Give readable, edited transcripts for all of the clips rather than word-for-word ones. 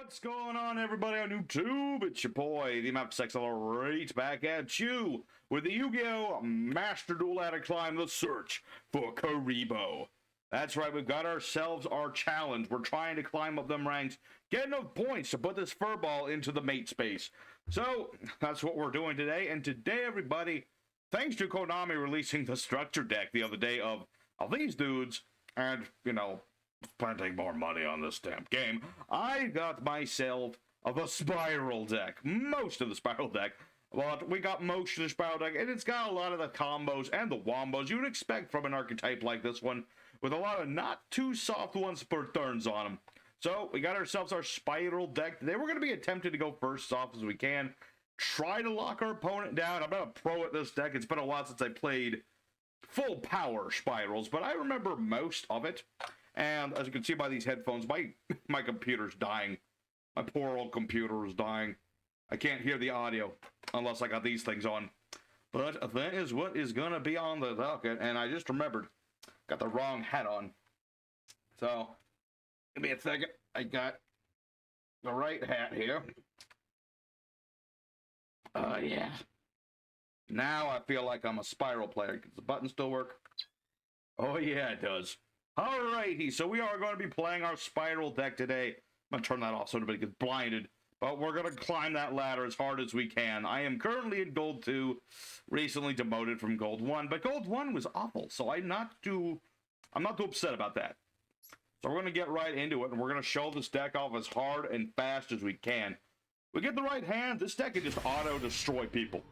What's going on, everybody on YouTube? It's your boy, the Map Sex right back at you with the Yu-Gi-Oh! Master Duel at a Climb, the search for KURIBOH. That's right, we've got ourselves our challenge. We're trying to climb up them ranks, get enough points to put this Furball into the mate space. So, that's what we're doing today. And today, everybody, thanks to Konami releasing the structure deck the other day of these dudes, and, you know, spending more money on this damn game, I got myself of a Spyral deck. Most of the Spyral deck. But we got most of the Spyral deck, and it's got a lot of the combos and the wombos you would expect from an archetype like this one, with a lot of not too soft ones per turns on them. So, we got ourselves our Spyral deck. Today we're going to be attempting to go first soft as we can. Try to lock our opponent down. I'm not a pro at this deck. It's been a while since I played full power Spyrals, but I remember most of it. And as you can see by these headphones, my computer's dying. My poor old computer is dying. I can't hear the audio unless I got these things on. But that is what is going to be on the docket. And I just remembered, got the wrong hat on. So, give me a second. I got the right hat here. Yeah. Now I feel like I'm a Spyral player. Does the button still work? Oh, yeah, it does. Alrighty, so we are going to be playing our Spyral deck today. I'm going to turn that off so nobody gets blinded. But we're going to climb that ladder as hard as we can. I am currently in Gold 2, recently demoted from Gold 1. But Gold 1 was awful, so I'm not too upset about that. So we're going to get right into it, and we're going to show this deck off as hard and fast as we can. We get the right hand, this deck can just auto-destroy people.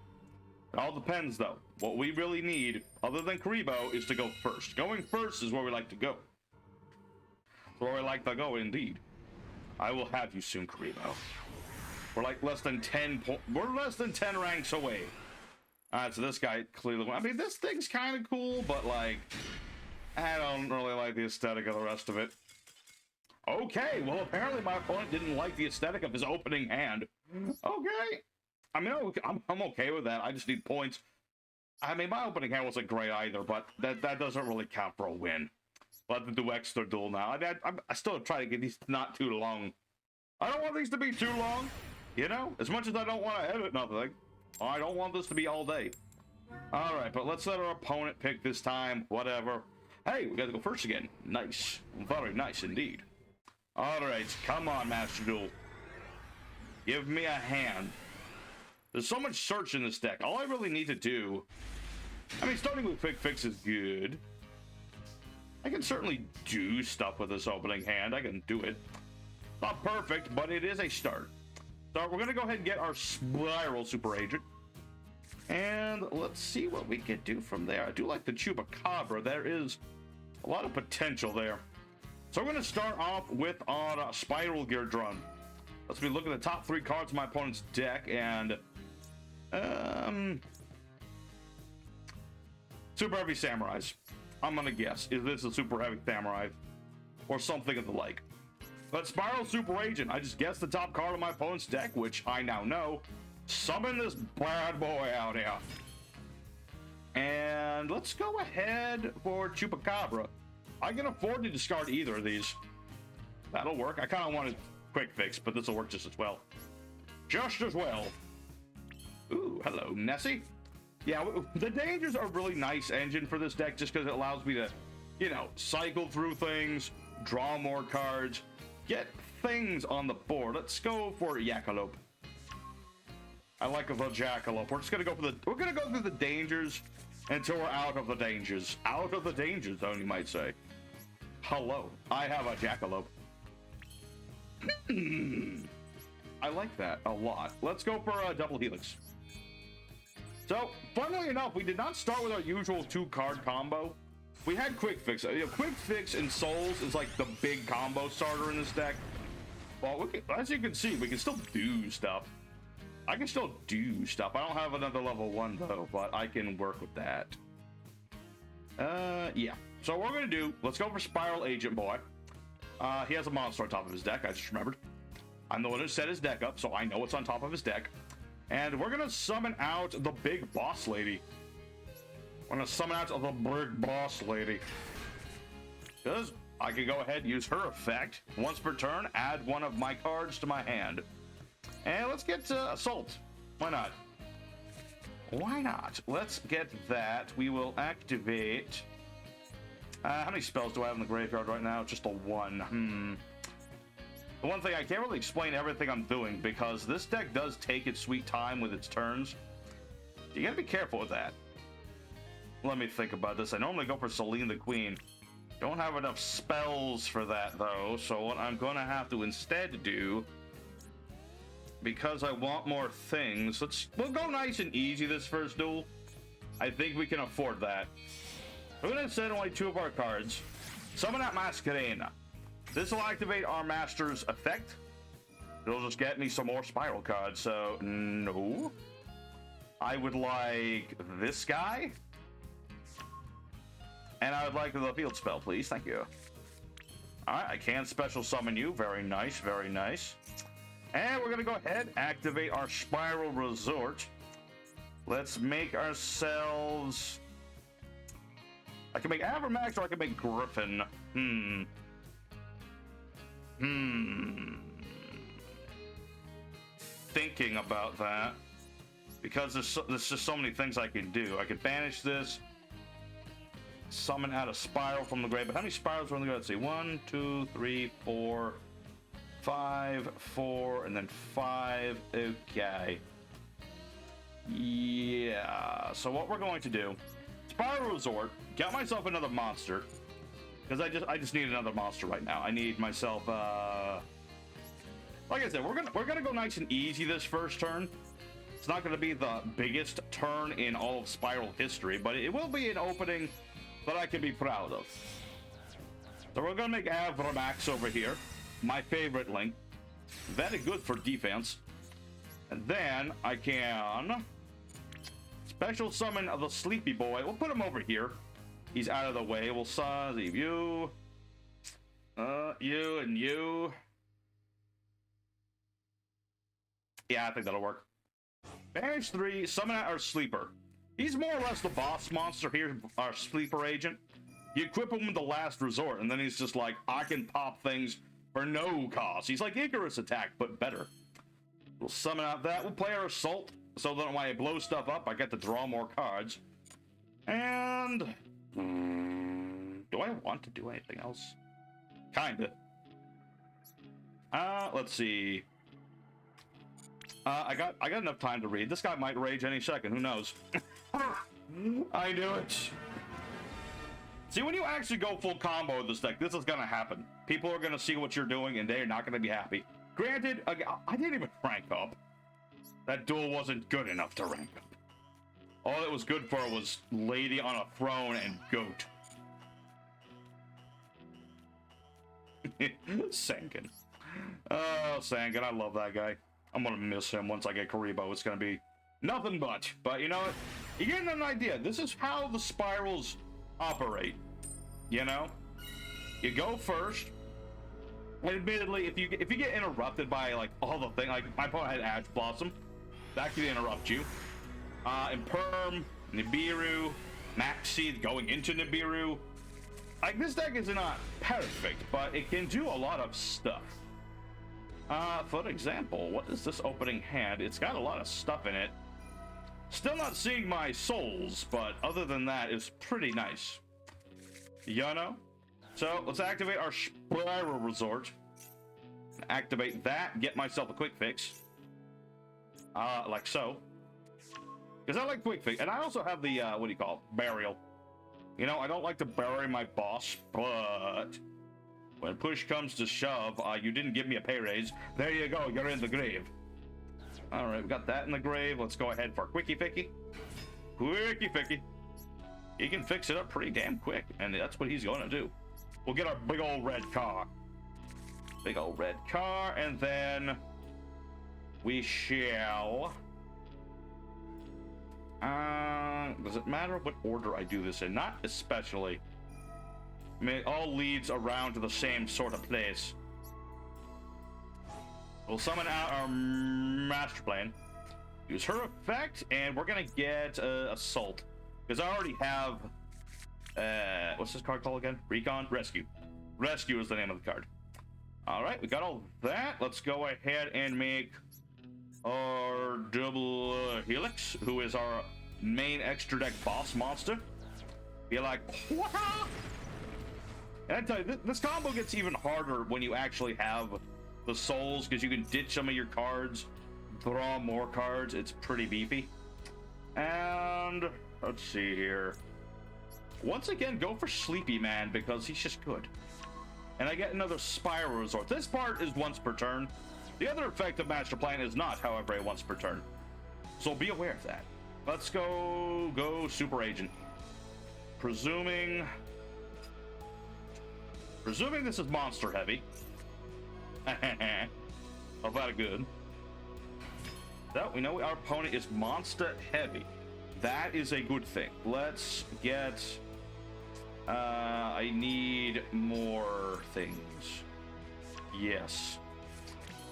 It all depends, though. What we really need, other than KURIBOH, is to go first. Going first is where we like to go. Where we like to go, indeed. I will have you soon, KURIBOH. We're like less than 10 ranks away. Alright, so this guy clearly won. I mean, this thing's kind of cool, but, like, I don't really like the aesthetic of the rest of it. Okay, well, apparently my opponent didn't like the aesthetic of his opening hand. Okay. I mean, I'm okay with that. I just need points. I mean, my opening hand wasn't great either, but that doesn't really count for a win. We'll have to do extra duel now. I still try to get these not too long. I don't want these to be too long, you know? As much as I don't want to edit nothing, I don't want this to be all day. All right, but let's let our opponent pick this time, whatever. Hey, we got to go first again. Nice. Very nice indeed. All right, come on, Master Duel. Give me a hand. There's so much search in this deck. All I really need to do... I mean, starting with Quick Fix is good. I can certainly do stuff with this opening hand. I can do it. Not perfect, but it is a start. So we're going to go ahead and get our Spyral Super Agent. And let's see what we can do from there. I do like the Chupacabra. There is a lot of potential there. So we're going to start off with our Spiral Gear Drum. Let's look at the top 3 cards of my opponent's deck, and... Super Heavy Samurais. I'm gonna guess. Is this a Super Heavy Samurai? Or something of the like. But Spyral Super Agent. I just guessed the top card of my opponent's deck, which I now know. Summon this bad boy out here. And let's go ahead for Chupacabra. I can afford to discard either of these. That'll work. I kind of wanted Quick Fix, but this will work just as well. Just as well. Ooh, hello, Nessie. Yeah, the Dangers are a really nice engine for this deck just because it allows me to, you know, cycle through things, draw more cards, get things on the board. Let's go for Jackalope. I like the Jackalope. We're just gonna go for we're gonna go through the Dangers until we're out of the Dangers. Out of the Danger Zone, you might say. Hello, I have a Jackalope. I like that a lot. Let's go for a Double Helix. So, funnily enough, we did not start with our usual 2-card combo. We had Quick Fix. Quick Fix and Souls is like the big combo starter in this deck. Well, as you can see, we can still do stuff. I can still do stuff. I don't have another level 1 though, but I can work with that. Yeah. So what we're gonna do, let's go for Spiral Agent Boy. He has a monster on top of his deck, I just remembered. I'm the one who set his deck up, so I know what's on top of his deck. And we're gonna summon out the big boss lady. We're gonna summon out the big boss lady. Because I can go ahead and use her effect. Once per turn, add one of my cards to my hand. And let's get Assault. Why not? Why not? Let's get that. We will activate... how many spells do I have in the graveyard right now? Just the one. The one thing, I can't really explain everything I'm doing because this deck does take its sweet time with its turns. You gotta be careful with that. Let me think about this. I normally go for Selene the Queen. Don't have enough spells for that though, so what I'm gonna have to instead do, because I want more things, we'll go nice and easy this first duel. I think we can afford that. We're gonna send only 2 of our cards. Summon that Masquerena. This will activate our master's effect. It'll just get me some more Spyral cards, so no. I would like this guy. And I would like the field spell, please. Thank you. Alright, I can special summon you. Very nice, very nice. And we're gonna go ahead, activate our Spiral Resort. Let's make ourselves... I can make Avermax or I can make Griffin. Thinking about that. Because there's just so many things I can do. I could banish this. Summon out a Spiral from the grave. But how many Spirals are in the grave? Let's see. 1, 2, 3, 4, 5, 4, and then 5. Okay. Yeah. So what we're going to do, Spiral Resort, get myself another monster. Because I just need another monster right now. I need myself like I said, we're gonna go nice and easy this first turn. It's not gonna be the biggest turn in all of Spyral history, but it will be an opening that I can be proud of. So we're gonna make Avramax over here, my favorite link. Very good for defense. And then I can special summon the Sleepy Boy. We'll put him over here. He's out of the way. We'll leave you, you, and you. Yeah, I think that'll work. Banish 3, summon out our Sleeper. He's more or less the boss monster here, our Sleeper agent. You equip him with the last resort, and then he's just like, I can pop things for no cost. He's like Icarus attack, but better. We'll summon out that. We'll play our Assault, so that when I blow stuff up, I get to draw more cards. And... do I want to do anything else? Kinda. Let's see. I got enough time to read. This guy might rage any second. Who knows? I knew it. See, when you actually go full combo with this deck, this is gonna happen. People are gonna see what you're doing, and they're not gonna be happy. Granted, I didn't even rank up. That duel wasn't good enough to rank up. All it was good for was Lady on a Throne and Goat. Sangan. Oh, Sangan, I love that guy. I'm gonna miss him once I get KURIBOH. It's gonna be nothing but. But you know what? You're getting an idea. This is how the Spyrals operate. You know? You go first. And admittedly, if you get interrupted by like all the things, like my opponent had Ash Blossom, that could interrupt you. Imperm, Nibiru, Maxi going into Nibiru. Like, this deck is not perfect, but it can do a lot of stuff. For example, what is this opening hand? It's got a lot of stuff in it. Still not seeing my souls, but other than that, it's pretty nice. You know? So, let's activate our Spiral Resort. Activate that, get myself a quick fix. Like so. Because I like quick fix, and I also have the, what do you call it? Burial. You know, I don't like to bury my boss, but when push comes to shove, you didn't give me a pay raise. There you go, you're in the grave. Alright, we got that in the grave. Let's go ahead for Quickie Ficky. Quickie Ficky. He can fix it up pretty damn quick, and that's what he's going to do. We'll get our big old red car. Big old red car, and then we shall... does it matter what order I do this in? Not especially. I mean, it all leads around to the same sort of place. We'll summon out our Master Plan. Use her effect, and we're gonna get Assault. Because I already have... what's this card called again? Recon? Rescue. Rescue is the name of the card. All right, we got all that. Let's go ahead and make our double Helix, who is our main extra deck boss monster. Be like, what? And I tell you, this combo gets even harder when you actually have the souls, because you can ditch some of your cards, draw more cards. It's pretty beefy. And let's see here. Once again, go for Sleepy Man because he's just good. And I get another Spyral Resort. This part is once per turn. The other effect of Master Plan is not, however, a once per turn. So be aware of that. Let's go Super Agent. Presuming this is monster heavy. How about it good? So we know our opponent is monster heavy. That is a good thing. Let's get... I need more things. Yes.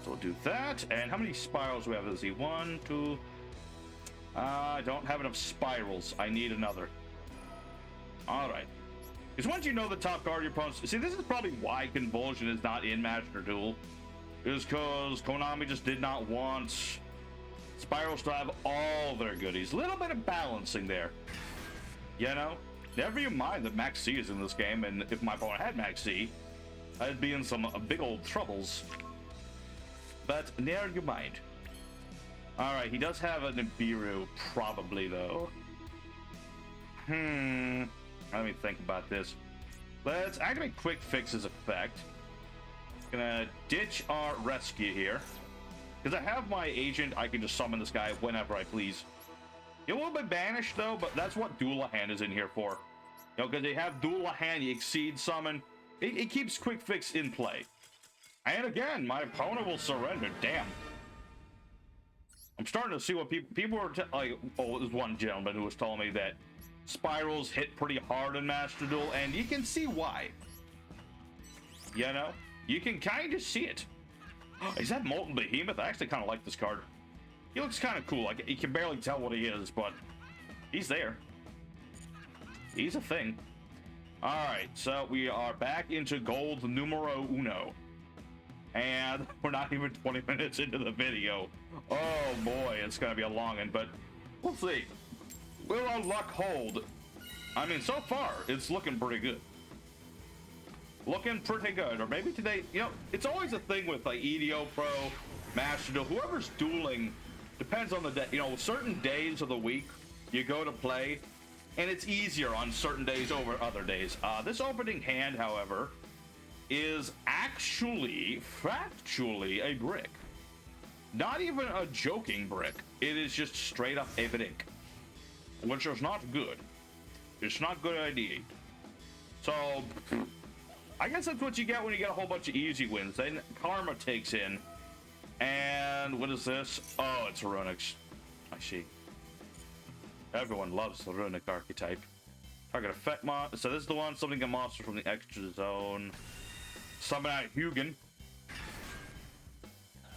So we'll do that. And how many spirals do we have? Let's see. 1, 2... I don't have enough spirals. I need another. Alright. Because once you know the top card of your opponents... See, this is probably why Convulsion is not in Master Duel. Is because Konami just did not want Spyrals to have all their goodies. A little bit of balancing there. You know? Never you mind that Max C is in this game, and if my opponent had Max C, I'd be in some big old troubles. But never you mind. Alright, he does have a Nibiru, probably, though. Let me think about this. Let's activate Quick Fix's effect. Gonna ditch our rescue here. Because I have my agent, I can just summon this guy whenever I please. It will be banished, though, but that's what Duel a Hand is in here for. You know, because they have Duel a Hand, you exceed summon. It keeps Quick Fix in play. And again, my opponent will surrender. Damn. I'm starting to see what people are like. Oh, there's one gentleman who was telling me that Spyrals hit pretty hard in Master Duel, and you can see why. You know, you can kind of see it. Is that Molten Behemoth? I actually kind of like this card. He looks kind of cool. Like, you can barely tell what he is, but he's there. He's a thing. All right, so we are back into gold numero uno. And we're not even 20 minutes into the video. Oh boy, it's gonna be a long one, but we'll see. Will our luck hold? I mean, so far, it's looking pretty good. Looking pretty good. Or maybe today, you know, it's always a thing with like EDO Pro, Master Duel, whoever's dueling, depends on the day. You know, certain days of the week, you go to play, and it's easier on certain days over other days. This opening hand, however, is actually, factually, a brick. Not even a joking brick. It is just straight up a brick. Which is not good. It's not good idea. So, I guess that's what you get when you get a whole bunch of easy wins. Then Karma takes in. And what is this? Oh, it's Runics. I see. Everyone loves the Runic archetype. Target effect so this is the one, summoning a monster from the extra zone. Summon out Hugin.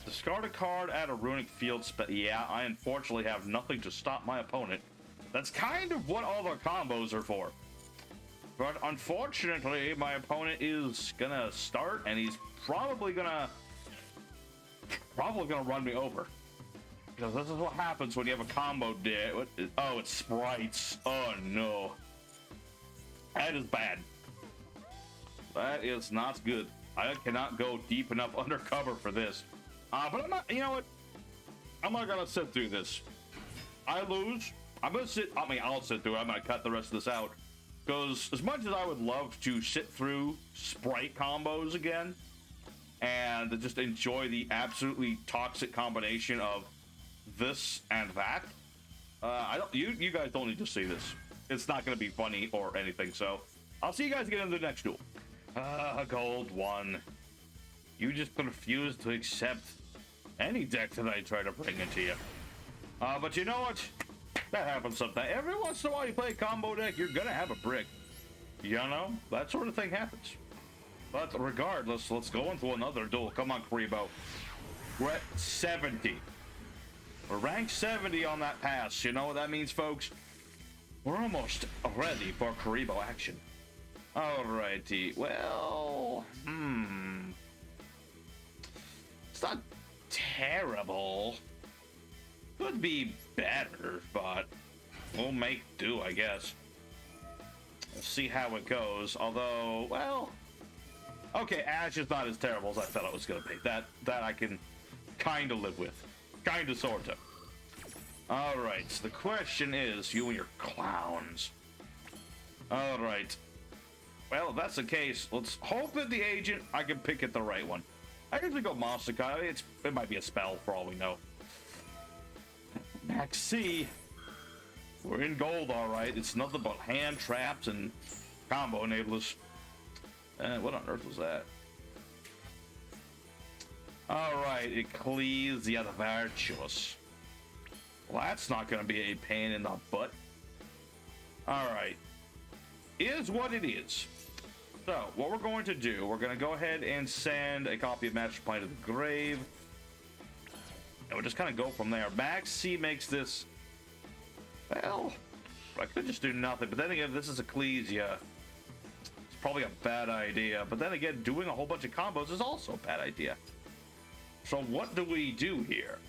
Discard a card, add a Runic field spell. Yeah, I unfortunately have nothing to stop my opponent. That's kind of what all their combos are for. But unfortunately, my opponent is gonna start, and he's probably gonna run me over. Because this is what happens when you have a combo deck. Oh, it's sprites. Oh no. That is bad. That is not good. I cannot go deep enough undercover for this. But I'm not, you know what? I'm not gonna sit through this. I lose. I'm gonna sit, I mean, I'll sit through it. I'm gonna cut the rest of this out. Because as much as I would love to sit through sprite combos again, and just enjoy the absolutely toxic combination of this and that, you guys don't need to see this. It's not gonna be funny or anything, so I'll see you guys again in the next duel. Gold one. You just refuse to accept any deck that I try to bring into you. But you know what? That happens sometimes. Every once in a while you play a combo deck, you're gonna have a brick. You know? That sort of thing happens. But regardless, let's go into another duel. Come on, KURIBOH. We're at 70. We're ranked 70 on that pass. You know what that means, folks? We're almost ready for KURIBOH action. Alrighty. Well, it's not terrible. Could be better, but we'll make do, I guess. We'll see how it goes. Although, well, okay, Ash is not as terrible as I thought it was gonna be. That I can kind of live with, kind of, sorta. All right. So the question is, you and your clowns. All right. Well, if that's the case, let's hope that the agent I can pick it the right one. I usually go Monster. It might be a spell for all we know. Max C. We're in gold, all right. It's nothing but hand traps and combo enablers. What on earth was that? All right, Ecclesia the Virtuous. Well, that's not going to be a pain in the butt. All right. Is what it is. So, what we're going to do, we're going to go ahead and send a copy of Master Plan to the grave. And we'll just kind of go from there. Max C makes this... Well, I could just do nothing. But then again, this is Ecclesia. It's probably a bad idea. But then again, doing a whole bunch of combos is also a bad idea. So what do we do here?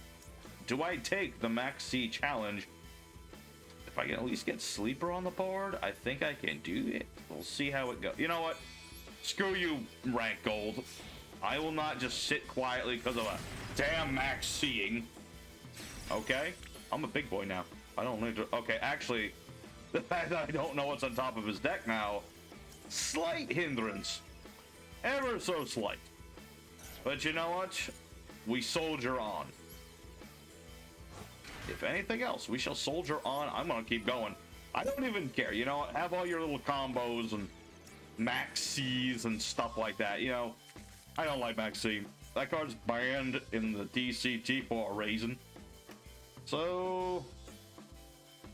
Do I take the Max C challenge? If I can at least get Sleeper on the board, I think I can do it. We'll see how it goes. You know what? Screw you, rank gold. I will not just sit quietly because of a damn Max C'ing. Okay? I'm a big boy now. I don't need to... Okay, actually, the fact that I don't know what's on top of his deck now, slight hindrance. Ever so slight. But you know what? We soldier on. If anything else, we shall soldier on. I'm gonna keep going. I don't even care. You know, have all your little combos and Max C's and stuff like that. You know, I don't like Max C. That card's banned in the DCT for a reason. So,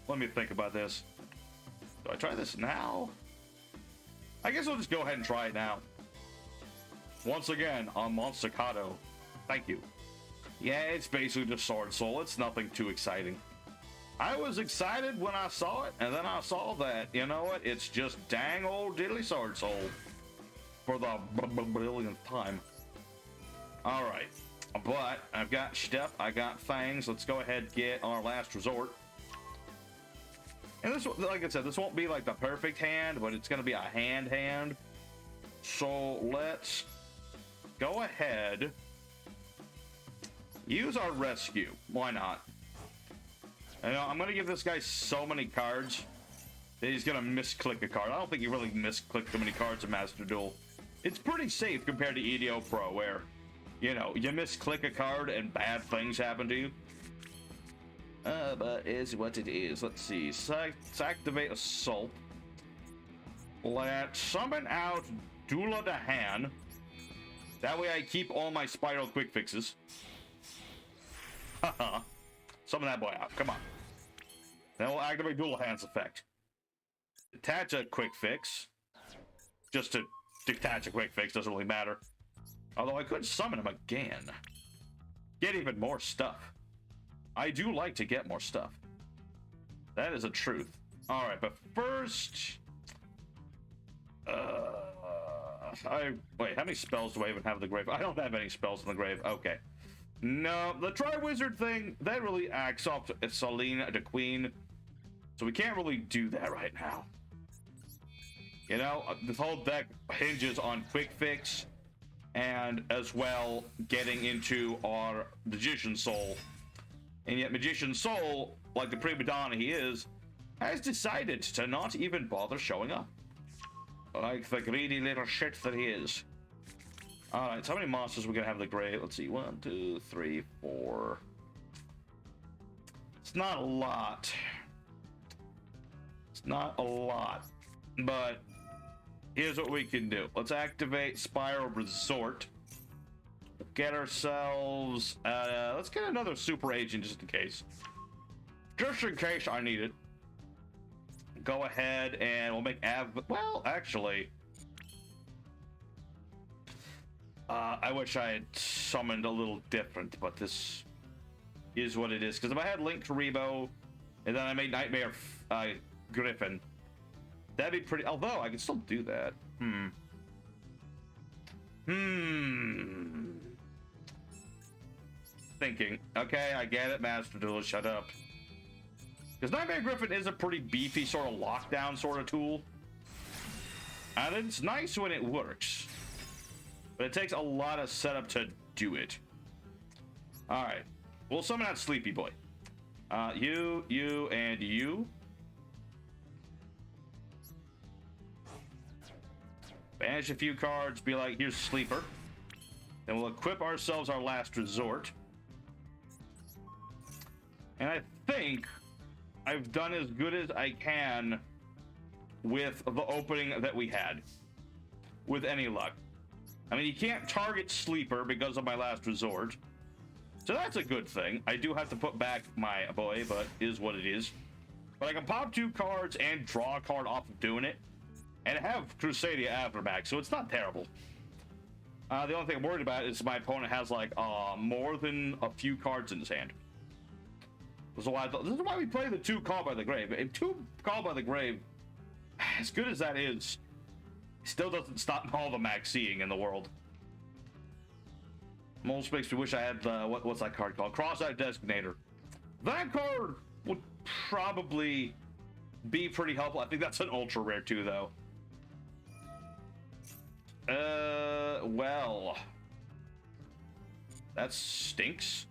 let me think about this. Do I try this now? I guess I'll just go ahead and try it now. Once again, on Monstacado. Thank you. Yeah, it's basically just Sword Soul. It's nothing too exciting. I was excited when I saw it, and then I saw that, you know what? It's just dang old diddly Sword Soul for the billionth time. All right, but I've got stuff. I got things. Let's go ahead and get our last resort. And this, like I said, this won't be like the perfect hand, but it's going to be a hand. So let's go ahead. Use our rescue. Why not? You know, I'm going to give this guy so many cards that he's going to misclick a card. I don't think he really misclicked too many cards in Master Duel. It's pretty safe compared to EDO Pro, where, you know, you misclick a card and bad things happen to you. But is what it is. Let's see. Activate Assault. Let's summon out Duel the Hand. That way I keep all my Spyral quick fixes. Haha. Summon that boy out. Come on. Then we'll activate Duel Hands effect. Detach a quick fix. Just to detach a quick fix doesn't really matter. Although I could summon him again. Get even more stuff. I do like to get more stuff. That is a truth. Alright, but first... Wait, how many spells do I even have in the grave? I don't have any spells in the grave. Okay. No, the Tri-Wizard thing, that really acts off Celine the Queen. So we can't really do that right now. You know, this whole deck hinges on Quick Fix and as well getting into our Magician Soul. And yet Magician Soul, like the prima donna he is, has decided to not even bother showing up. Like the greedy little shit that he is. Alright, so how many monsters are we gonna have in the grave? Let's see, 1, 2, 3, 4. It's not a lot. It's not a lot. But here's what we can do. Let's activate Spyral Resort. Get ourselves let's get another super agent just in case. Just in case I need it. Go ahead and we'll make well, actually, I wish I had summoned a little different, but this is what it is. Because if I had Link KURIBOH and then I made Nightmare Griffin, That'd be pretty, although I can still do that. Thinking. Okay, I get it, Master Duel, shut up. Because Nightmare Griffin is a pretty beefy sort of lockdown sort of tool. And it's nice when it works. But it takes a lot of setup to do it. Alright. We'll summon out Sleepy Boy. You, and you. Banish a few cards, be like, here's Sleeper. Then we'll equip ourselves our Last Resort. And I think I've done as good as I can with the opening that we had. With any luck. I mean, you can't target Sleeper because of my Last Resort. So that's a good thing. I do have to put back my boy, but is what it is. But I can pop 2 cards and draw a card off of doing it. And have Crusadia Aftermax, so it's not terrible. The only thing I'm worried about is my opponent has, like, more than a few cards in his hand. So this is why we play the 2 Called by the Grave. If 2 Called by the Grave, as good as that is, still doesn't stop all the maxing in the world. Most makes me wish I had the, what's that card called? Cross-Eyed Designator. That card would probably be pretty helpful. I think that's an ultra rare too, though. Well, that stinks.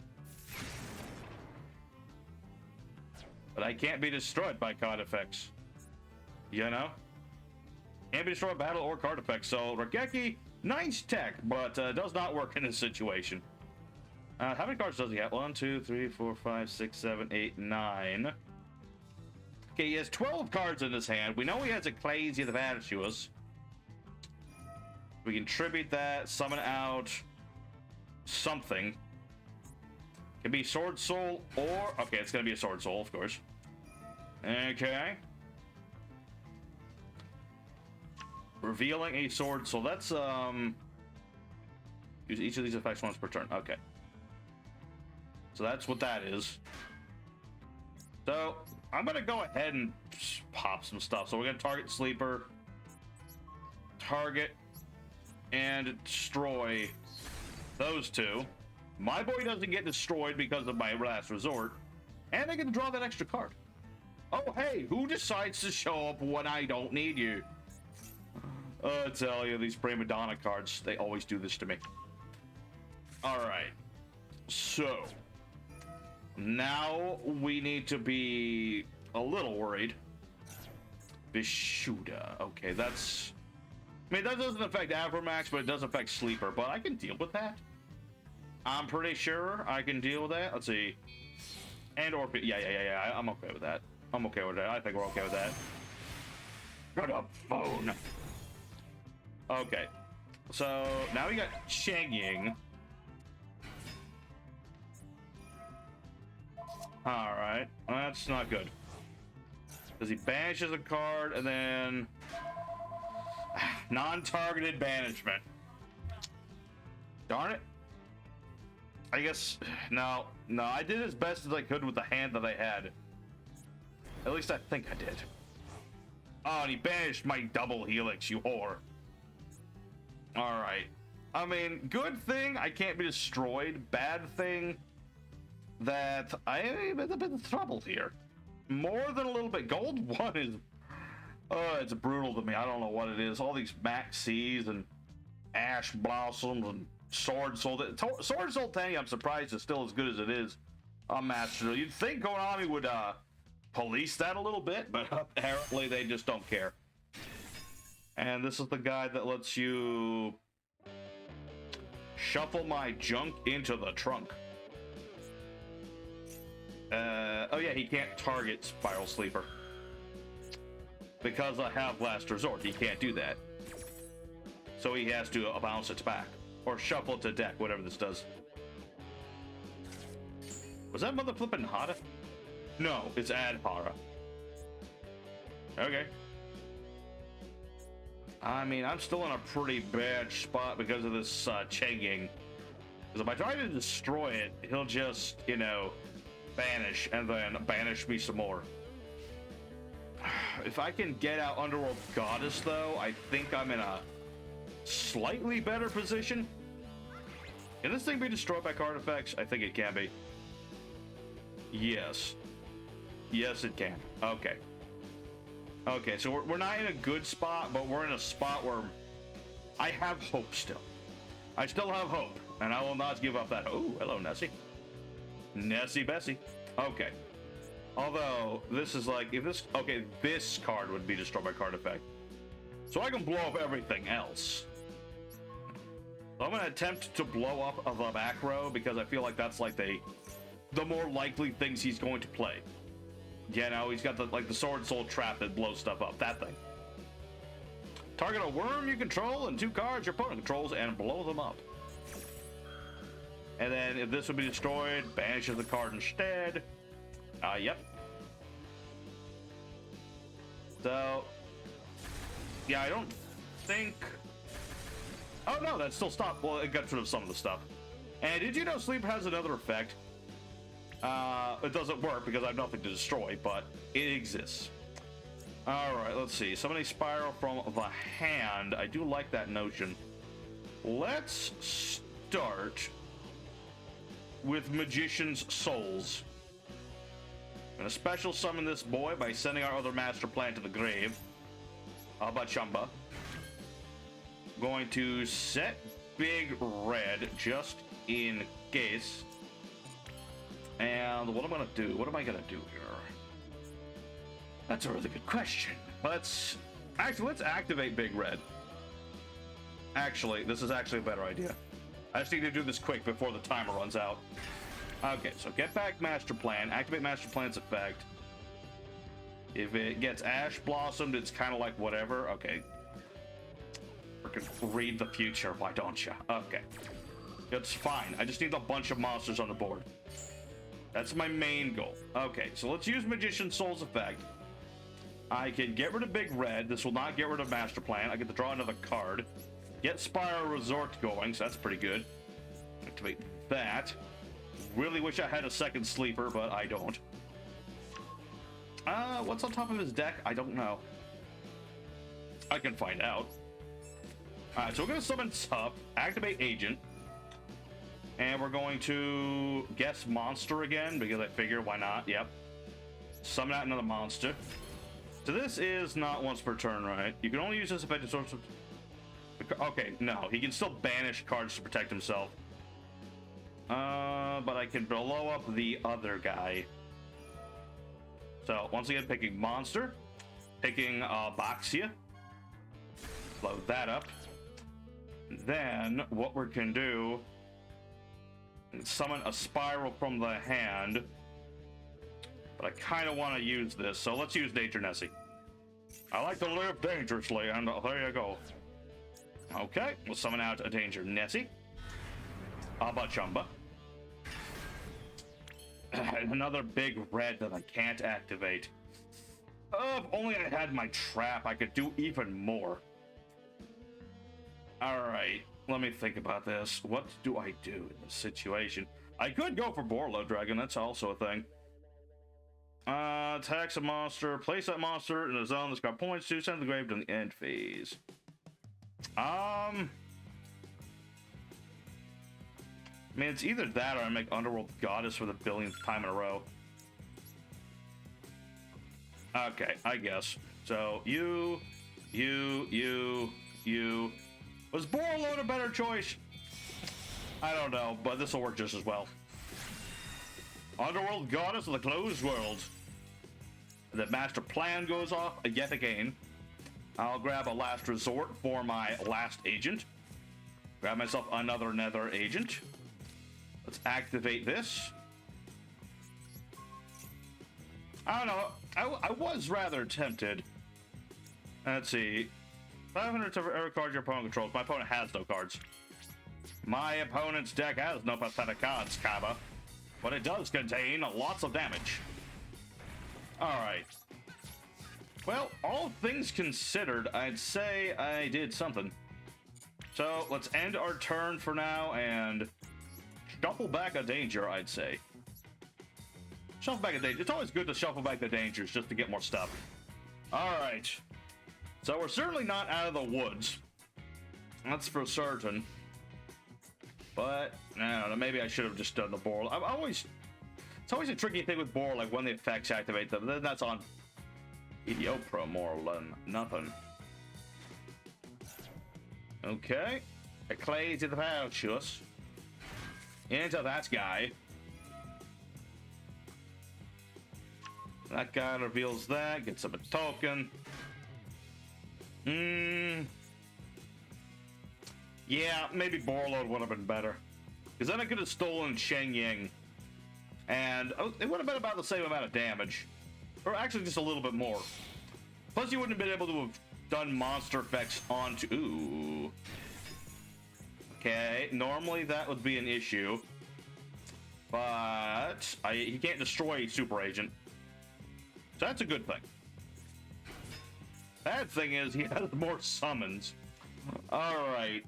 But I can't be destroyed by card effects. You know? Can't be destroyed by battle or card effects. So, Regeki, nice tech, but does not work in this situation. How many cards does he have? 1, 2, 3, 4, 5, 6, 7, 8, 9. Okay, he has 12 cards in his hand. We know he has a Ecclesia of the Virtuous. We can tribute that, summon out something. Can be Sword Soul or... Okay, it's going to be a Sword Soul, of course. Okay. Revealing a Sword Soul. Let's, use each of these effects once per turn. Okay. So that's what that is. So, I'm going to go ahead and pop some stuff. So we're going to target Sleeper. Target... and destroy those 2. My boy doesn't get destroyed because of my Last Resort, and I get to draw that extra card. Oh, hey, who decides to show up when I don't need you? I tell you, these prima donna cards, they always do this to me. All right, so now we need to be a little worried. Vishuda, okay, that's... I mean, that doesn't affect Afromax, but it does affect Sleeper, but I can deal with that. I'm pretty sure I can deal with that. Let's see. And or yeah, I'm okay with that. I'm okay with that. I think we're okay with that. Shut up, phone. Okay. So, now we got Cheng Ying. Alright. That's not good. Because he banishes a card, and then... non-targeted banishment. Darn it. I guess... No, I did as best as I could with the hand that I had. At least I think I did. Oh, and he banished my double helix, you whore. Alright. I mean, good thing I can't be destroyed. Bad thing that I am in a bit of trouble here. More than a little bit. Gold 1 is... Oh, it's brutal to me. I don't know what it is. All these Max C's and Ash Blossoms and Sword Soul. Sword Soul 10, I'm surprised it's still as good as it is on Master Duel. You'd think Konami would police that a little bit, but apparently they just don't care. And this is the guy that lets you shuffle my junk into the trunk. Oh yeah, he can't target Spiral Sleeper. Because I have Last Resort, he can't do that. So he has to bounce it back. Or shuffle it to deck, whatever this does. Was that mother flipping Hara? No, it's Adhara. Okay. I mean, I'm still in a pretty bad spot because of this Cheng Ying. Because if I try to destroy it, he'll just, you know, banish and then banish me some more. If I can get out Underworld Goddess, though, I think I'm in a slightly better position. Can this thing be destroyed by card effects? I think it can be. Yes. Yes, it can. Okay. Okay, so we're not in a good spot, but we're in a spot where I have hope still. I still have hope, and I will not give up that. Oh, hello, Nessie. Nessie Bessie. Okay. Although, this is like, if this... Okay, this card would be destroyed by card effect. So I can blow up everything else. So I'm going to attempt to blow up the back row, because I feel like that's like the more likely things he's going to play. You know, he's got the Sword Soul Trap that blows stuff up. That thing. Target a worm you control and 2 cards your opponent controls and blow them up. And then if this would be destroyed, banishes the card instead. Yep. So, yeah, I don't think... Oh, no, that still stopped. Well, it got rid of some of the stuff. And did you know Sleep has another effect? It doesn't work because I have nothing to destroy, but it exists. Alright, let's see. Somebody Spiral from the hand. I do like that notion. Let's start with Magician's Souls. I'm going to special summon this boy by sending our other master plan to the grave. Abachamba. Going to set Big Red just in case. And what am I going to do? What am I going to do here? That's a really good question. Let's activate Big Red. Actually, this is actually a better idea. I just need to do this quick before the timer runs out. Okay, so get back Master Plan, activate Master Plan's effect. If it gets Ash Blossomed, it's kind of like whatever. Okay. Freaking read the future, why don't you? Okay. It's fine. I just need a bunch of monsters on the board. That's my main goal. Okay, so let's use Magician Soul's effect. I can get rid of Big Red. This will not get rid of Master Plan. I get to draw another card. Get Spyral Resort going, so that's pretty good. Activate that. Really wish I had a second sleeper, but I don't. What's on top of his deck? I don't know. I can find out. Alright, so we're going to summon Sup, activate Agent. And we're going to guess monster again, because I figure why not? Yep. Summon out another monster. So this is not once per turn, right? You can only use this effective source of... Okay, no. He can still banish cards to protect himself. But I can blow up the other guy. So, once again, picking monster. Picking Boxia. Blow that up. Then, what we can do... summon a Spiral from the hand. But I kind of want to use this, so let's use Nature Nessie. I like to live dangerously, and there you go. Okay, we'll summon out a Danger Nessie. Abachamba. Another Big Red that I can't activate. If only I had my trap, I could do even more. Alright, let me think about this. What do I do in this situation? I could go for Borlo Dragon, that's also a thing. Attacks a monster, place that monster in a zone that's got points to, send the grave to the end phase. I mean, it's either that or I make Underworld Goddess for the billionth time in a row. Okay, I guess. So, you. Was Borlo a better choice? I don't know, but this will work just as well. Underworld Goddess of the Closed World. The Master Plan goes off yet again. I'll grab a Last Resort for my last agent. Grab myself another Nether agent. Let's activate this. I don't know. I was rather tempted. Let's see. 500 to every card your opponent controls. My opponent has no cards. My opponent's deck has no pathetic cards, Kaba. But it does contain lots of damage. Alright. Well, all things considered, I'd say I did something. So, let's end our turn for now and shuffle back a danger, I'd say. Shuffle back a danger. It's always good to shuffle back the dangers just to get more stuff. All right. So we're certainly not out of the woods. That's for certain. But, I don't know, maybe I should have just done the boar. It's always a tricky thing with boar, like when the effects activate them. Then that's on Idiopro more than nothing. Okay. A clay to the pouches. Into that guy. That guy reveals that, gets him a token. Yeah, maybe Borload would have been better. Because then I could have stolen Sheng Ying. And it would have been about the same amount of damage. Or actually just a little bit more. Plus you wouldn't have been able to have done monster effects onto... Ooh. Okay, normally that would be an issue. But he can't destroy Super Agent. So that's a good thing. Bad thing is he has more summons. Alright.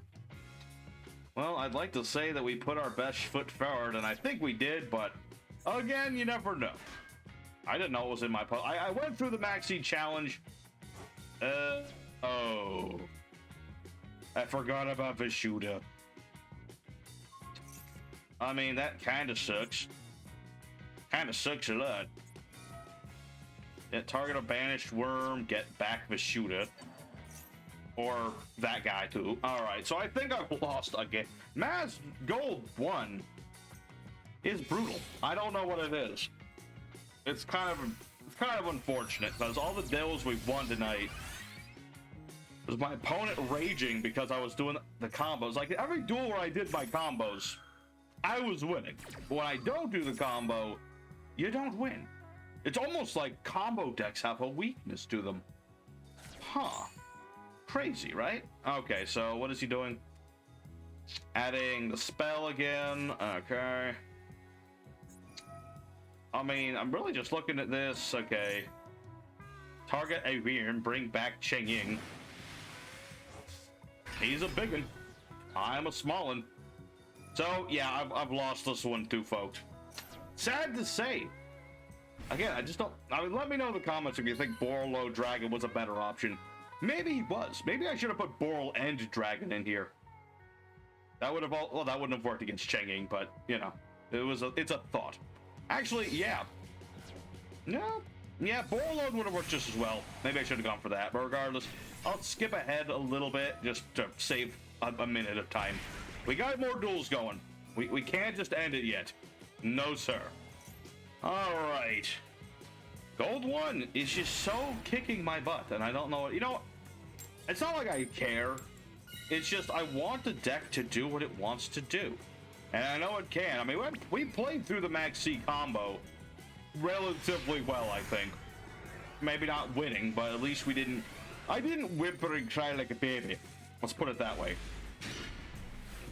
Well, I'd like to say that we put our best foot forward, and I think we did, but again, you never know. I didn't know it was in my post. I went through the Maxi challenge. Oh. I forgot about Vishuda. I mean, that kind of sucks. Kind of sucks a lot. Target a banished worm, get back Vishuda. Or that guy too. Alright, so I think I've lost again. Mass Gold 1 is brutal. I don't know what it is. It's kind of unfortunate because all the deals we've won tonight was my opponent raging because I was doing the combos. Like every duel where I did my combos, I was winning. But when I don't do the combo, you don't win. It's almost like combo decks have a weakness to them. Huh. Crazy, right? Okay, so what is he doing? Adding the spell again. Okay. I mean, I'm really just looking at this. Okay. Target a Veern, bring back Sheng Ying. He's a big one. I'm a small one. So, yeah, I've lost this one too, folks. Sad to say. Again, I just don't... I mean, let me know in the comments if you think Borlow Dragon was a better option. Maybe he was. Maybe I should have put Boral and Dragon in here. That would have all... Well, that wouldn't have worked against Sheng Ying, but, you know. It's a thought. Actually, yeah. No. Yeah, Borload would have worked just as well. Maybe I should have gone for that. But regardless, I'll skip ahead a little bit just to save a minute of time. We got more duels going. We can't just end it yet. No, sir. All right. Gold 1 is just so kicking my butt, and I don't know what... You know, it's not like I care. It's just I want the deck to do what it wants to do. And I know it can. I mean, we played through the Max C combo relatively well, I think. Maybe not winning, but at least we didn't... I didn't whimper and cry like a baby. Let's put it that way.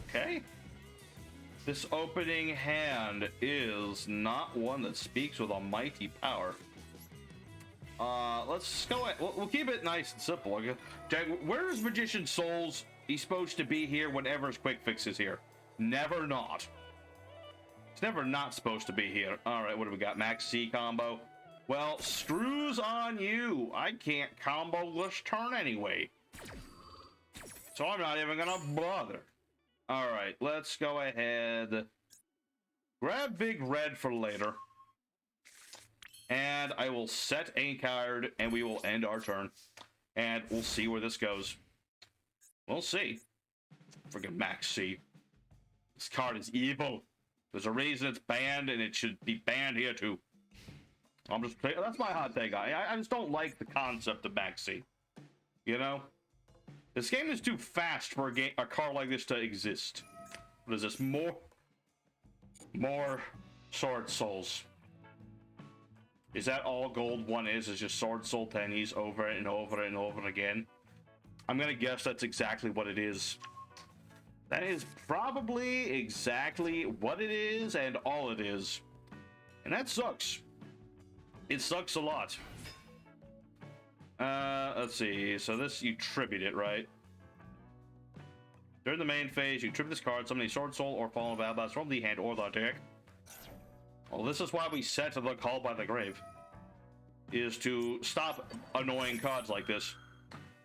Okay. This opening hand is not one that speaks with almighty power. Let's go ahead. We'll keep it nice and simple. Okay? Jack, where is Magician Souls? He's supposed to be here whenever his quick fix is here. Never not. It's never not supposed to be here. All right, what do we got? Max C combo. Well, screws on you. I can't combo this turn anyway. So I'm not even gonna bother. All right, let's go ahead. Grab Big Red for later. And I will set a card, and we will end our turn. And we'll see where this goes. We'll see. Friggin' Max C. This card is evil. There's a reason it's banned, and it should be banned here, too. That's my hot take. I just don't like the concept of Max C. You know? This game is too fast for a card like this to exist. What is this? More Sword Souls. Is that all Gold 1 is? Is just Sword Soul Tennies over and over and over again? I'm gonna guess that's exactly what it is. That is probably exactly what it is and all it is. And that sucks. It sucks a lot. Let's see. So this, you tribute it, right? During the main phase, you tribute this card, summon a Sword Soul or Fallen Valblast from the hand or the deck. Well, this is why we set the Call by the Grave. is to stop annoying cards like this.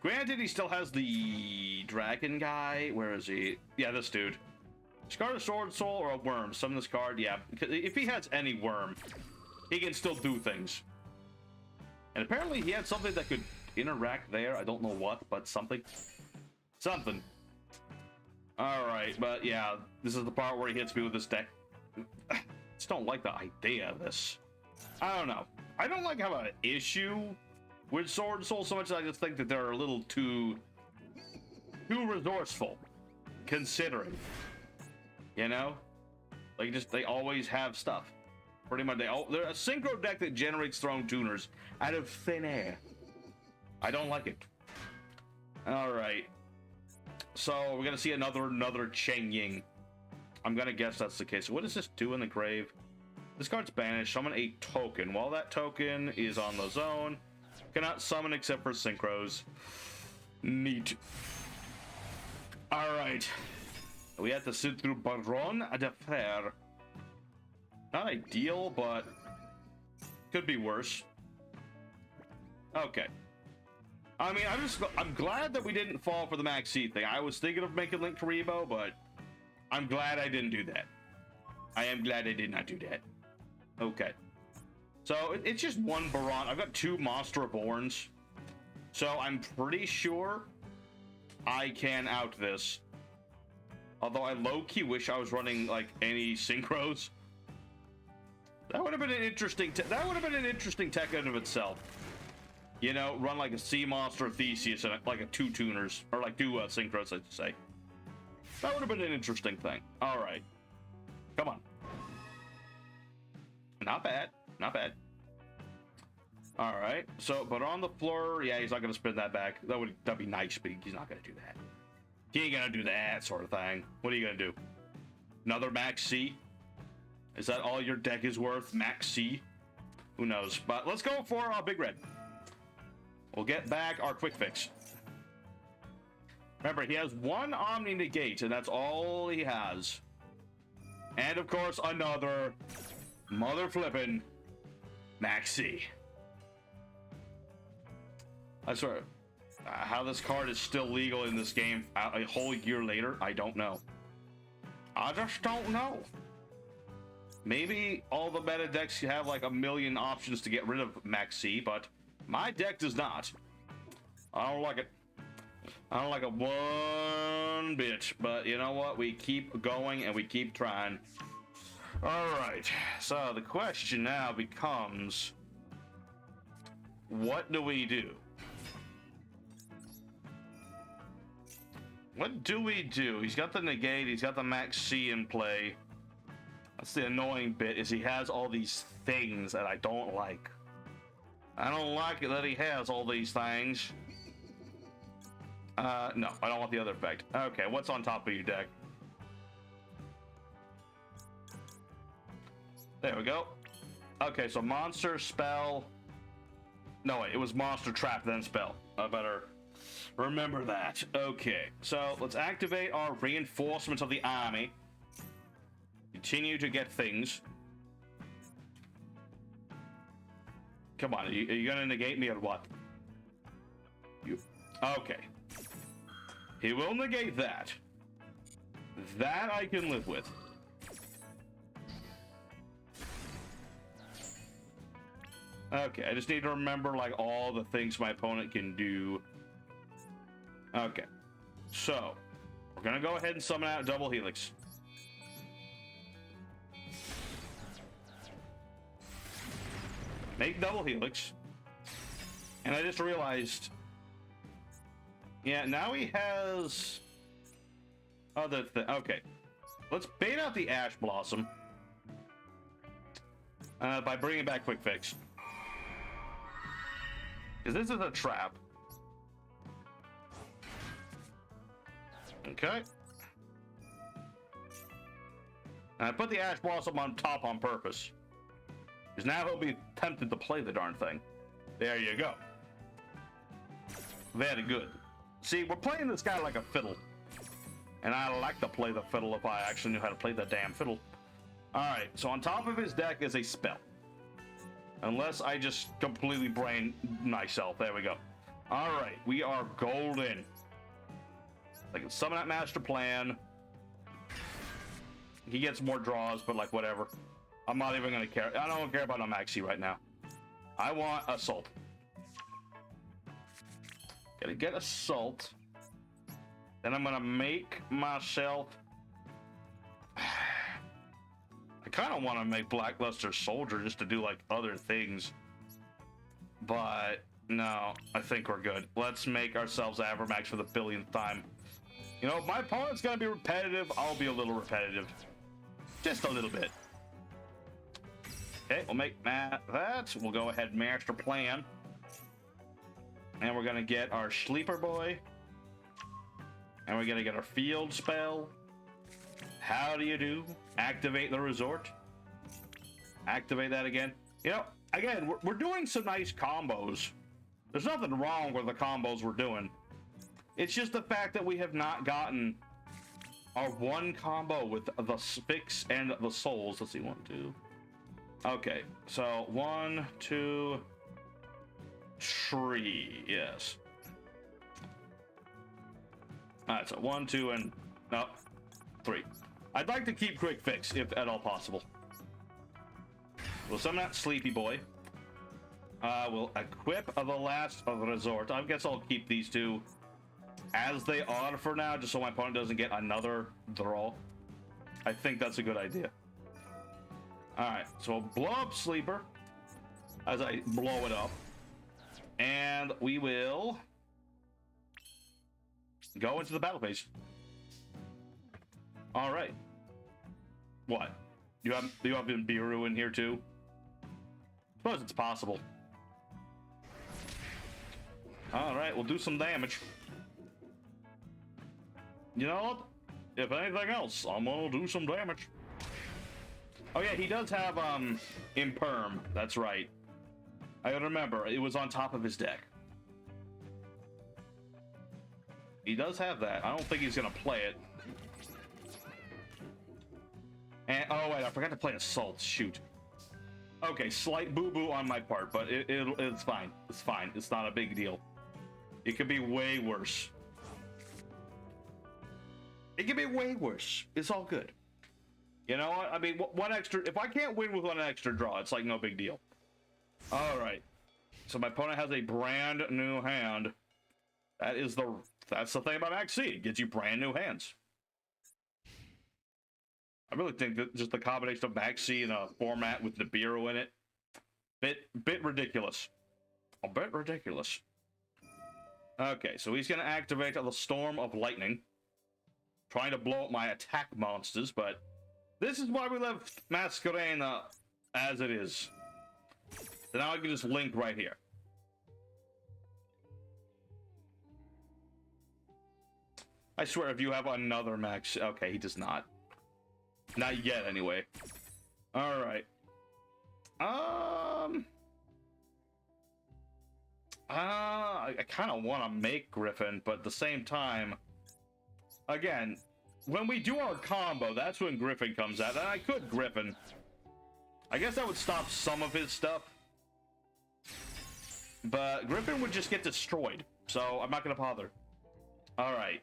Granted, he still has the dragon guy. Where is he? Yeah, this dude. Discard a sword soul or a worm. Summon this card. Yeah, if he has any worm, he can still do things. And apparently he had something that could interact there. I don't know what, but something. Something. Alright, but yeah, this is the part where he hits me with this deck. I just don't like the idea of this. I don't know. I don't like have an issue with Sword and Soul so much as I just think that they're a little too resourceful, considering. You know? Like, just, they always have stuff. Pretty much, they're a synchro deck that generates throne tuners out of thin air. I don't like it. Alright. So, we're gonna see another Cheng Ying. I'm gonna guess that's the case. What does this do in the grave? This card's banished. Summon a token. While that token is on the zone, cannot summon except for synchros. Neat. Alright. We have to sit through Baron de Fer. Not ideal, but could be worse. Okay. I mean, I'm glad that we didn't fall for the Max C thing. I was thinking of making Link KURIBOH, but I'm glad I didn't do that. I am glad I did not do that. Okay. So, it's just one Baron. I've got 2 Monster Borns. So, I'm pretty sure I can out this. Although I low-key wish I was running, like, any synchros. That would have been an interesting tech in of itself. You know, run like a Sea Monster Theseus and like a 2 tuners, or like 2 synchros, I should say. That would have been an interesting thing. All right, come on. Not bad, not bad. All right, so but on the floor, yeah, he's not gonna spin that back. That'd be nice, but he's not gonna do that. He ain't gonna do that sort of thing. What are you gonna do? Another Max C? Is that all your deck is worth? Max C? Who knows? But let's go for our Big Red. We'll get back our quick fix. Remember, he has 1 Omni Negate, and that's all he has. And of course, another mother flippin' Max C. I swear, how this card is still legal in this game a whole year later, I don't know. I just don't know. Maybe all the meta decks have like a million options to get rid of Max C, but my deck does not. I don't like it. I don't like it one bit, but you know what? We keep going and we keep trying. All right, so the question now becomes, what do we do? What do we do? He's got the negate, he's got the Max C in play. That's the annoying bit, is he has all these things that I don't like. I don't like it that he has all these things. No, I don't want the other effect. Okay, what's on top of your deck? There we go. Okay, so monster, spell. No, wait, it was monster, trap, then spell. I better remember that. Okay, so let's activate our reinforcements of the army. Continue to get things. Come on, are you gonna negate me or what? You. Okay. He will negate that. That I can live with. Okay, I just need to remember like all the things my opponent can do. Okay, so we're gonna go ahead and summon out Double Helix. Make Double Helix. And I just realized, yeah, now he has other okay, let's bait out the Ash Blossom by bringing back Quick Fix. Because this is a trap. Okay. And I put the Ash Blossom on top on purpose. Because now he'll be tempted to play the darn thing. There you go. Very good. See, we're playing this guy like a fiddle. And I like to play the fiddle if I actually knew how to play the damn fiddle. Alright, so on top of his deck is a spell. Unless I just completely brain myself. There we go. All right, we are golden. I can summon that master plan. He gets more draws, but like whatever. I'm not even gonna care. I don't care about a maxi right now. I want assault. Gotta get assault. Then I'm gonna make myself. I kind of want to make Blackluster Soldier just to do like other things, but no, I think we're good. Let's make ourselves Avermax for the billionth time. You know, if my opponent's gonna be repetitive, I'll be a little repetitive, just a little bit. Okay, we'll make that. We'll go ahead and master plan, and we're gonna get our sleeper boy, and we're gonna get our field spell. How do you do? Activate the resort. Activate that again. You know, again, we're doing some nice combos. There's nothing wrong with the combos we're doing. It's just the fact that we have not gotten our one combo with the Spix and the Souls. Let's see, 1, 2. Okay, so 1, 2, 3. Yes. All right, so 1, 2, and no, 3. I'd like to keep quick fix if at all possible. We'll summon that sleepy boy. We'll equip the last of the resort. I guess I'll keep these two as they are for now, just so my opponent doesn't get another draw. I think that's a good idea. Alright, so we'll blow up Sleeper as I blow it up. And we will go into the battle phase. Alright. What? You have Nibiru in here too? Suppose it's possible. Alright, we'll do some damage. You know what? If anything else, I'm gonna do some damage. Oh yeah, he does have Imperm. That's right. I remember, it was on top of his deck. He does have that. I don't think he's gonna play it. And oh wait, I forgot to play Assault. Shoot. Okay, slight boo-boo on my part, but it's fine. It's fine. It's not a big deal. It could be way worse. It could be way worse. It's all good. You know what? I mean, one extra... If I can't win with one extra draw, it's like no big deal. All right. So my opponent has a brand new hand. That's the thing about Max C. It gets you brand new hands. I really think that just the combination of Max C and a format with Nibiru in it, bit ridiculous. A bit ridiculous. Okay, so he's gonna activate the Storm of Lightning, trying to blow up my attack monsters, but this is why we left Masquerena as it is. So now I can just link right here. I swear, if you have another Max... Okay, he does not. Not yet, anyway. Alright. I kind of want to make Griffin, but at the same time... Again, when we do our combo, that's when Griffin comes out. And I could Griffin. I guess that would stop some of his stuff. But Griffin would just get destroyed. So I'm not going to bother. Alright.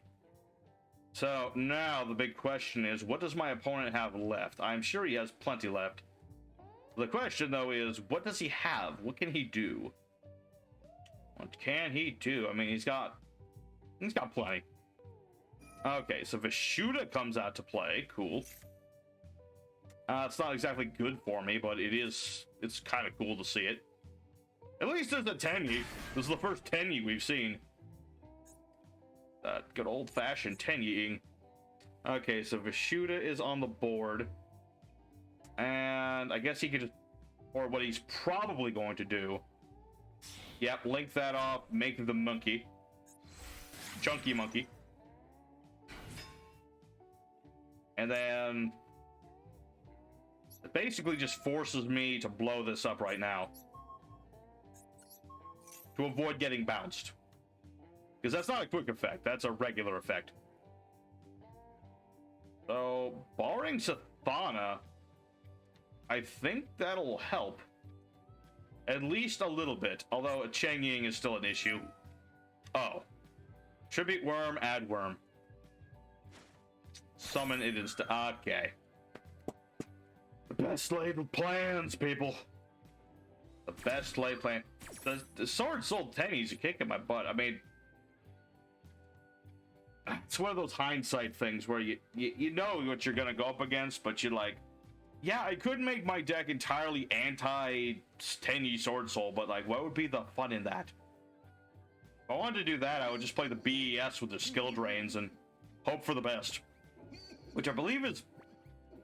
So now the big question is, what does my opponent have left? I'm sure he has plenty left. The question, though, is, what does he have? What can he do? What can he do? I mean, he's got plenty. Okay, so Vishuda comes out to play. Cool. It's not exactly good for me, but it's kind of cool to see it. At least there's a Tenyi. This is the first Tenyi we've seen. Good old-fashioned Tenyi-ing. Okay, so Vishuda is on the board. And I guess he could just... Or what he's probably going to do... Yep, link that off, make the monkey. Chunky monkey. And then... It basically just forces me to blow this up right now. To avoid getting bounced. Because that's not a quick effect, that's a regular effect. So, barring Sathana, I think that'll help. At least a little bit, although a Cheng Ying is still an issue. Oh. Tribute worm, add worm. Summon it instead. Okay. The best laid plans, people. The best laid plan. The Sword Soul Tennies are kicking my butt. I mean, it's one of those hindsight things where you know what you're gonna go up against, but you're like, yeah, I could make my deck entirely anti-Tenyi Sword Soul, but like, what would be the fun in that? If I wanted to do that, I would just play the BES with the skill drains and hope for the best. Which I believe is...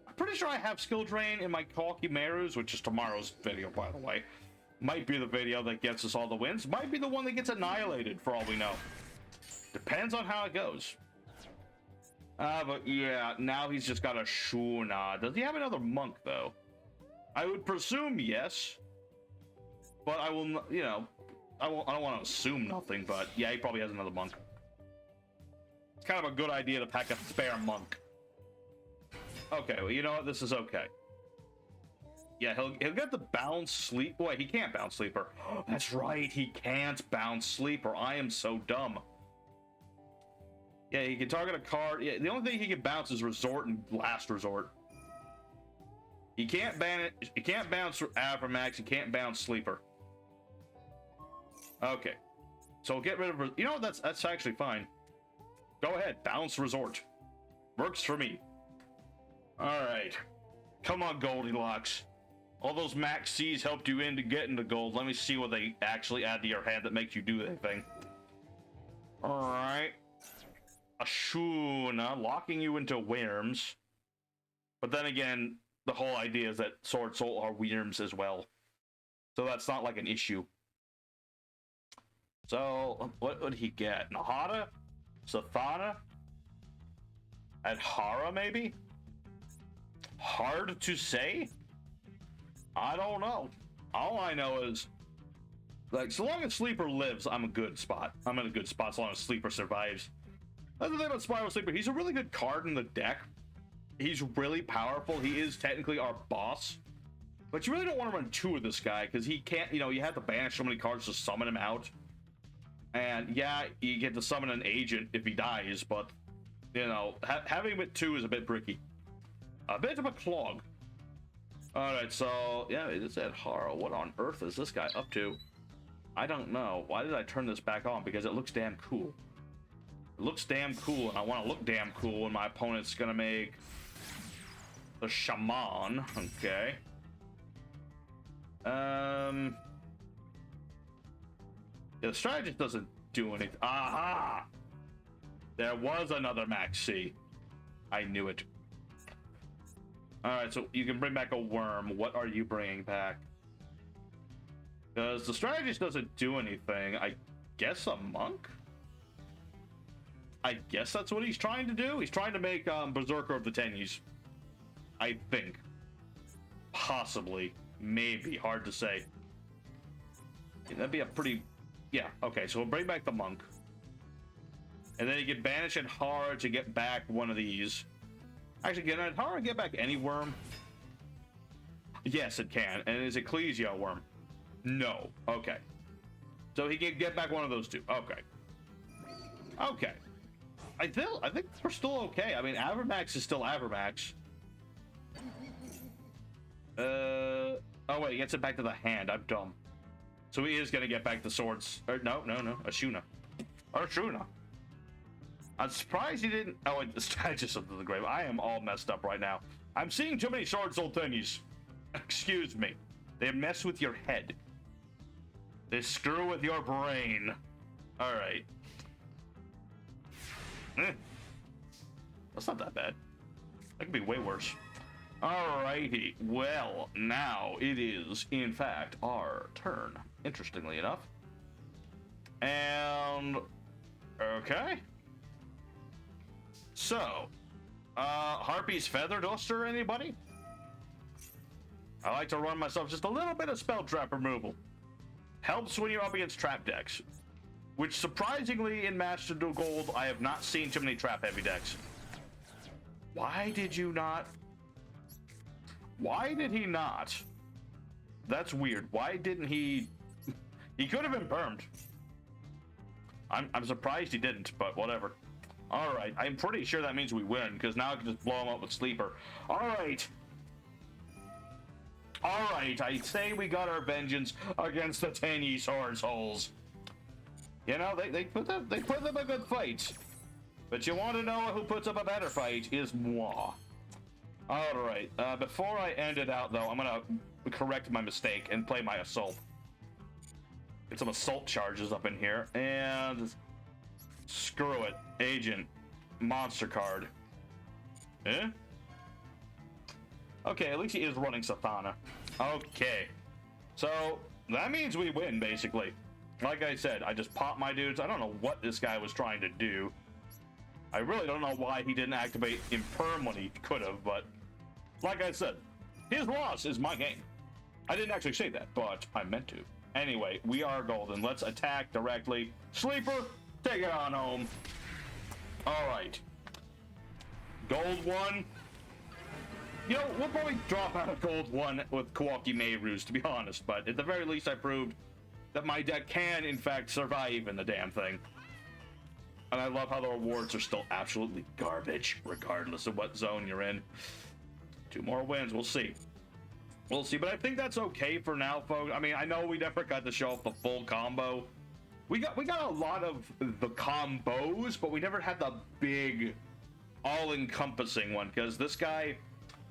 I'm pretty sure I have skill drain in my Kalkimerus, which is tomorrow's video, by the way. Might be the video that gets us all the wins. Might be the one that gets annihilated, for all we know. Depends on how it goes. But yeah, now he's just got a Shuna. Does he have another monk, though? I would presume yes. But I will, you know, I don't want to assume nothing, but yeah, he probably has another monk. It's kind of a good idea to pack a spare monk. Okay, well, you know what? This is okay. Yeah, he'll get the bounce sleep. Wait, he can't bounce sleeper. That's right, he can't bounce sleeper. I am so dumb. Yeah, he can target a card. Yeah, the only thing he can bounce is Resort and Last Resort. He can't ban it. He can't bounce Avramax. He can't bounce Sleeper. Okay, so get rid of. You know, that's actually fine. Go ahead, bounce Resort. Works for me. All right, come on, Goldilocks. All those max C's helped you in to get into gold. Let me see what they actually add to your hand that makes you do anything. All right. Ashuna, locking you into worms. But then again, the whole idea is that Sword Soul are worms as well. So that's not like an issue. So, what would he get? Nahata? Sathana? Adhara, maybe? Hard to say? I don't know. All I know is, like, so long as Sleeper lives, I'm a good spot. I'm in a good spot so long as Sleeper survives. That's the thing about Spyral Sleeper. He's a really good card in the deck. He's really powerful. He is technically our boss. But you really don't want to run two of this guy because he can't, you know, you have to banish so many cards to summon him out. And yeah, you get to summon an agent if he dies, but, you know, having him at two is a bit bricky. A bit of a clog. Alright, so, yeah, it said Haro. What on earth is this guy up to? I don't know. Why did I turn this back on? Because it looks damn cool. It looks damn cool, and I want to look damn cool, and my opponent's gonna make the Shaman. Okay. Yeah, the strategist doesn't do anything. Aha! There was another Max C. I knew it. Alright, so you can bring back a worm. What are you bringing back? Because the strategist doesn't do anything. I guess a monk? I guess that's what he's trying to do. He's trying to make Berserker of the Tennies. I think. Possibly. Maybe. Hard to say. Yeah, that'd be a pretty... Yeah, okay, so we'll bring back the monk. And then you can banish Adhara to get back one of these. Actually, can Adhara get back any worm? Yes, it can. And is Ecclesia a worm? No. Okay. So he can get back one of those two. Okay. Okay. I think we're still okay. I mean, Avramax is still Avramax. Oh wait, he gets it back to the hand. I'm dumb. So he is gonna get back the swords. Or no, Ashuna. Ashuna. I'm surprised he didn't. Oh, wait, the strategist of the grave. I am all messed up right now. I'm seeing too many Sword Soul Tennies. Excuse me. They mess with your head. They screw with your brain. All right. That's not that bad. That could be way worse. Alrighty. Well, now it is, in fact, our turn. Interestingly enough. And... okay. So, Harpy's Feather Duster, anybody? I like to run myself just a little bit of spell trap removal. Helps when you're up against trap decks. Which, surprisingly, in Master Duel Gold, I have not seen too many trap-heavy decks. Why did you not... Why did he not That's weird. Why didn't he... He could have been burned. I'm surprised he didn't, but whatever. Alright, I'm pretty sure that means we win, because now I can just blow him up with Sleeper. Alright. Alright, I say we got our vengeance against the 10 Swords holes. You know, they put up a good fight. But you want to know who puts up a better fight is moi. Alright, before I end it out, though, I'm going to correct my mistake and play my assault. Get some assault charges up in here, and screw it. Agent, monster card. Eh? Okay, at least he is running Satana. Okay, so that means we win, basically. Like I said, I just popped my dudes. I don't know what this guy was trying to do. I really don't know why he didn't activate Imperm when he could have, but like I said, his loss is my game. I didn't actually say that, but I meant to. Anyway, we are golden. Let's attack directly. Sleeper, take it on home. All right. Gold 1. You know, we'll probably drop out of gold 1 with Kawaki Meirus, to be honest, but at the very least I proved that my deck can, in fact, survive in the damn thing. And I love how the rewards are still absolutely garbage, regardless of what zone you're in. 2 more wins, we'll see. We'll see, but I think that's okay for now, folks. I mean, I know we never got to show off the full combo. We got a lot of the combos, but we never had the big, all-encompassing one, because this guy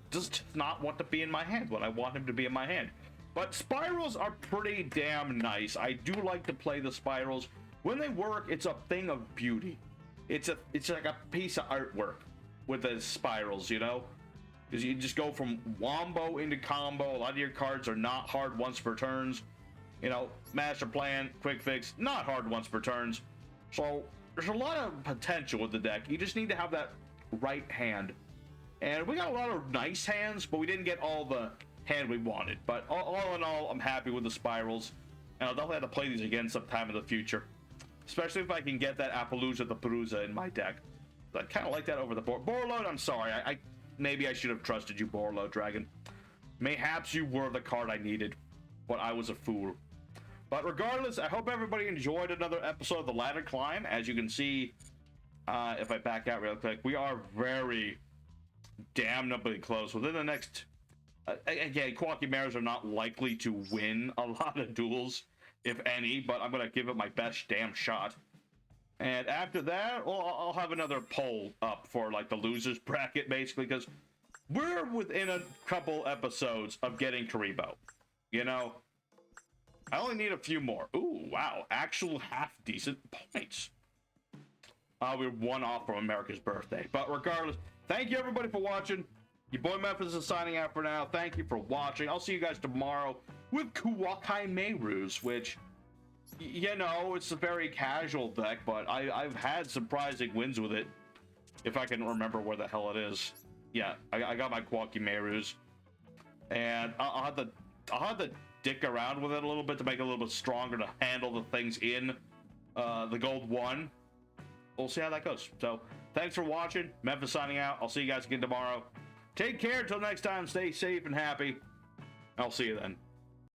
does not want to be in my hand when I want him to be in my hand. But Spyrals are pretty damn nice. I do like to play the Spyrals. When they work, it's a thing of beauty. It's like a piece of artwork with the Spyrals, you know? Because you just go from wombo into combo. A lot of your cards are not hard once per turns. You know, Master Plan, Quick Fix, not hard once per turns. So there's a lot of potential with the deck. You just need to have that right hand. And we got a lot of nice hands, but we didn't get all the hand we wanted. But all in all, I'm happy with the Spyrals. And I'll definitely have to play these again sometime in the future. Especially if I can get that Appaloosa the Perusa in my deck. I kind of like that over the board. Borload, I'm sorry. Maybe I should have trusted you, Borload Dragon. Mayhaps you were the card I needed, but I was a fool. But regardless, I hope everybody enjoyed another episode of The Ladder Climb. As you can see, if I back out real quick, we are very damnably close. Within the next... again, Kawaki Meirus are not likely to win a lot of duels, if any, but I'm going to give it my best damn shot. And after that, well, I'll have another poll up for, like, the losers bracket, basically, because we're within a couple episodes of getting KURIBOH. You know? I only need a few more. Ooh, wow. Actual half-decent points. We're 1 off from America's birthday. But regardless, thank you, everybody, for watching. Your boy Memphis is signing out for now. Thank you for watching. I'll see you guys tomorrow with Kawaki Meirus, which... you know, it's a very casual deck, but I've had surprising wins with it. If I can remember where the hell it is. Yeah, I got my Kawaki Meirus. And I'll have to dick around with it a little bit to make it a little bit stronger to handle the things in the gold 1. We'll see how that goes. So, thanks for watching. Memphis signing out. I'll see you guys again tomorrow. Take care until next time. Stay safe and happy. I'll see you then.